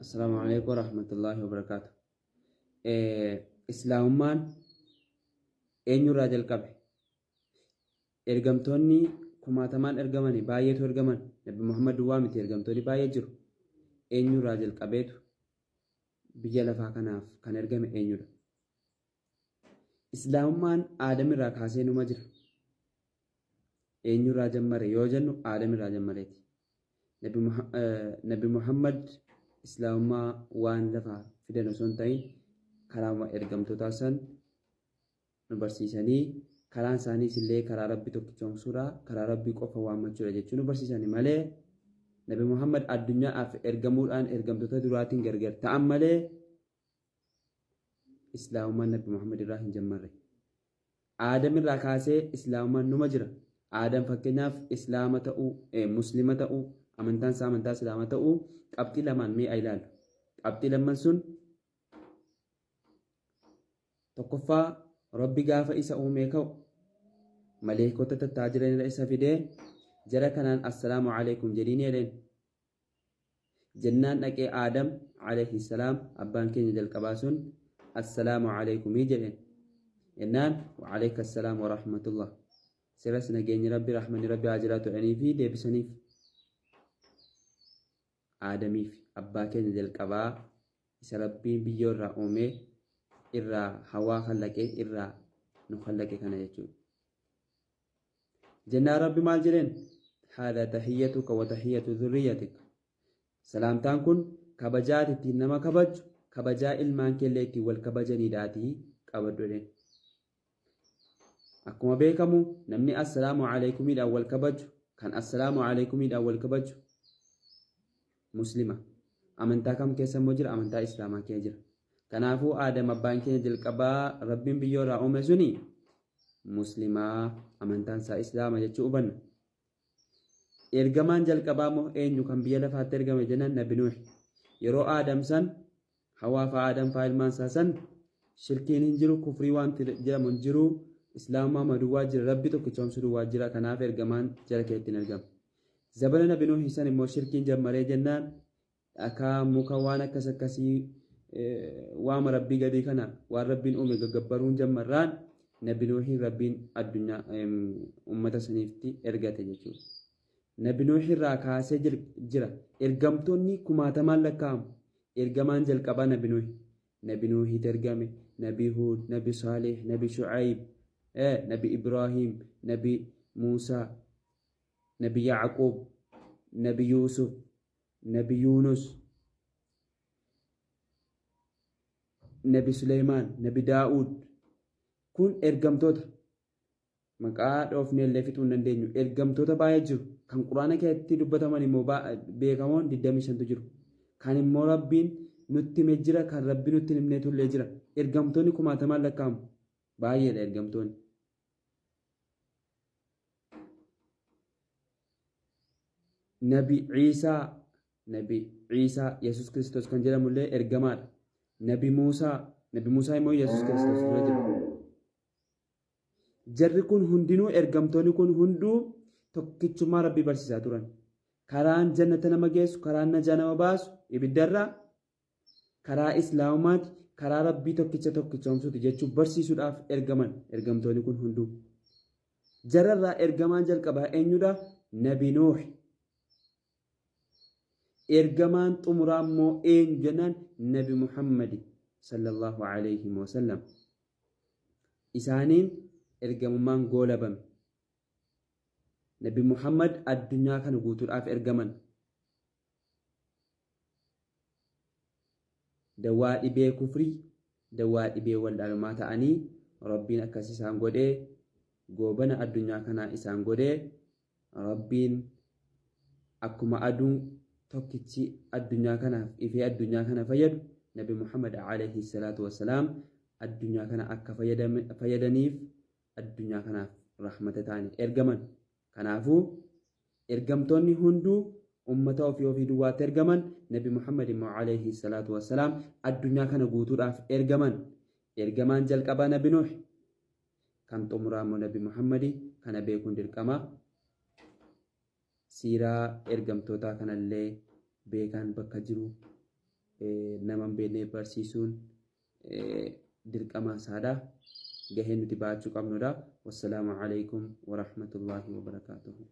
Assalamu alaikum warahmatullahi wabarakatuh. Islaamummaan eenyurraa jalqabe? Ergamtoonni kumaatamaan ergamani baay'eetu ergaman. Nabi Muhammad duwwaa miti, ergamtoonni baay'ee jiru. Eenyurraa jalqabeetu biyya lafaa kanaaf kan ergame eenyudha? Islaamummaan aadamirraa kaasee numa jira. Eenyurraa jammare yoo jennu aadamirraa jammareeti. Nabi Muhammad islaamummaa waan lafaa fidan osoo hin ta'in karaa ergamtootaa san nu barsiisanii karaan isaaniis illee karaa rabbi tokkichoomsuudha, karaa rabbii qofa waammachuudha jechuun nu barsiisanii malee Nabi Muhammad addunyaaf ergamuudhaan ergamtoota duraatiin gargar ta'an malee islaamummaan Nabi Muhammad irraa hin jammarre. Aadamirraa kaasee islaamummaan numa jira. Aadam fakkeenyaaf islaama ta'uu, muslima ta'uu, amantaan isaa amantaa islaamaa ta'uu qabxii lamaan mee ilaalu. Qabxii lamaan sun tokkoffaa rabbi gaafa isa uumee ka'u maleekota tattaajiranidha isa fidee jara kanaan assalaamu alaikum jedhiin jedheen. Jennaan dhaqee Aadam alayhi salaam abbaan keenya jalqabaa sun assalaamu alaikumii jedheen. Jennaan wa alayka assalaam wa rahmatullah. Siras nageenyi rabbi rahmanni rabbi haa jiraatu jedhanii fi deebisaniif. Aadamiif abbaa keenya jalqabaa isa rabbiin biyyoo irraa uumee irraa hawaa khallaqee irraa nu khallaqe kana jechuudha. Jennaan rabbi maal jedheen? Haadha tahiyyatuka wa tahiyyatu dhurriyyatika. Salaamtaan kun kabajaati ittiin nama kabaju, kabajaa ilmaan keellee ittiin wal kabajaniidhaatii qabadhu jedheen. Akkuma beekamu namni assalaamu alaikumiidhaan wal kabaju, kan assalaamu alaikumiidhaan wal kabaju muslima. Amantaa kam keessa immoo jira? Amantaa islaamaa keessa jira. Kanaafuu Aadam abbaan keenya jalqabaa rabbiin biyyoo irraa uume suni muslimaa, amantaan isaa islaama jechuu hubanna. Ergamaan jalqabaa moo eenyu kan biyya lafaatti ergame jennaan Nabi Nuuh. Yeroo Aadam san hawaa fa'a Aadam fa'a ilmaan isaa san shirkiin hin jiru, kufrii waan jedhamu hin jiru, islaamummaa maduwwaa jira, rabbi tokkichoomsuu duwwaa jira. Kanaaf ergamaan jala keetti hin argamu. Zabana Nabi Nuuh san immoo shirkiin jammaree jennaan akka muka waan akkas akkasii waama rabbii gadii kana waan rabbiin uume gaggabbaruun jammarraan Nabi Nuuhin rabbiin addunyaa uummata saniifti ergate jechuudha. Nabi Nuuh irraa kaasee jira ergamtoonni kumaatamaan lakkaa'amu. Ergamaan jalqabaa Nabi Nuuh. Nabi Nuuhitti ergame, Nabi Huud, Nabi Saalih, Nabi Shu'aib, Nabi Ibrahim, Nabi Muusaa, Nabi Yacquub, Nabi Yuusuf, Nabi Yuunus, Nabi Suleymaan, Nabi Daa'uud. Kun ergamtoota maqaa dhoofnee illee fixuu hin dandeenyu. Ergamtoota baay'ee jiru. Kan quraana keessatti dubbataman immoo beekamoon 25tu jiru. Kan immoo rabbiin nutti himee jira, kan rabbi nutti hin himneetu illee jira. Ergamtoonni kumaatamaan lakkaa'amu. Baay'eedha ergamtoonni. Nabi Ciisaa Yesuus Kiristoos kan jedhamu illee ergamaadha. Nabi Muusaa immoo Yesuus Kiristoos dura jira. Jarri kun hundinuu ergamtoonni kun hunduu tokkichummaa rabbii barsiisaa turan. Karaan jannata nama geessu, karaan najaa nama baasu ibiddarraa, karaa islaamumaati, karaa rabbii tokkichoomsuuti jechuun barsiisuudhaaf ergaman ergamtoonni kun hunduu. Jararraa ergamaan jalqabaa eenyudha? Nabi Nuuh. Ergamaan xumuraa immoo eenyu jennaan Nabi Muhammad sallallahu alayhi wa sallam. Isaaniin ergamummaan goolabame. Nabi Muhammad addunyaa kana guutuudhaaf ergaman. Dawaa dhibee kufrii, dawaa dhibee waldhaalummaa ta'anii rabbiin akkas isaan godhee goobana addunyaa kanaa isaan godhee rabbiin akkuma aduun tokkichi addunyaa kanaaf ifee addunyaa kana fayyadu Nabi Muhammad alayhi salaatu wassalaam addunyaa kana akka fayyadaniif addunyaa kanaaf rahmata ta'anii ergaman. Kanaafuu ergamtoonni hunduu ummata ofii duwwaatti ergaman. Nabi Muhammad immoo alayhi salaatu wassalaam addunyaa kana guutuudhaaf ergaman. Ergamaan jalqabaa Nabi Nuuh, kan xumuraa immoo Nabi Muhammad. Kana beekuun dirqama. Siiraa ergamtootaa kanallee beekaan bakka jiru nama hin beekne barsiisuun dirqama isaadha. Gaheen nuti baachuu qabnudha. Wassalaamu alaikum wa rahmatullahi wa barakaatuhu.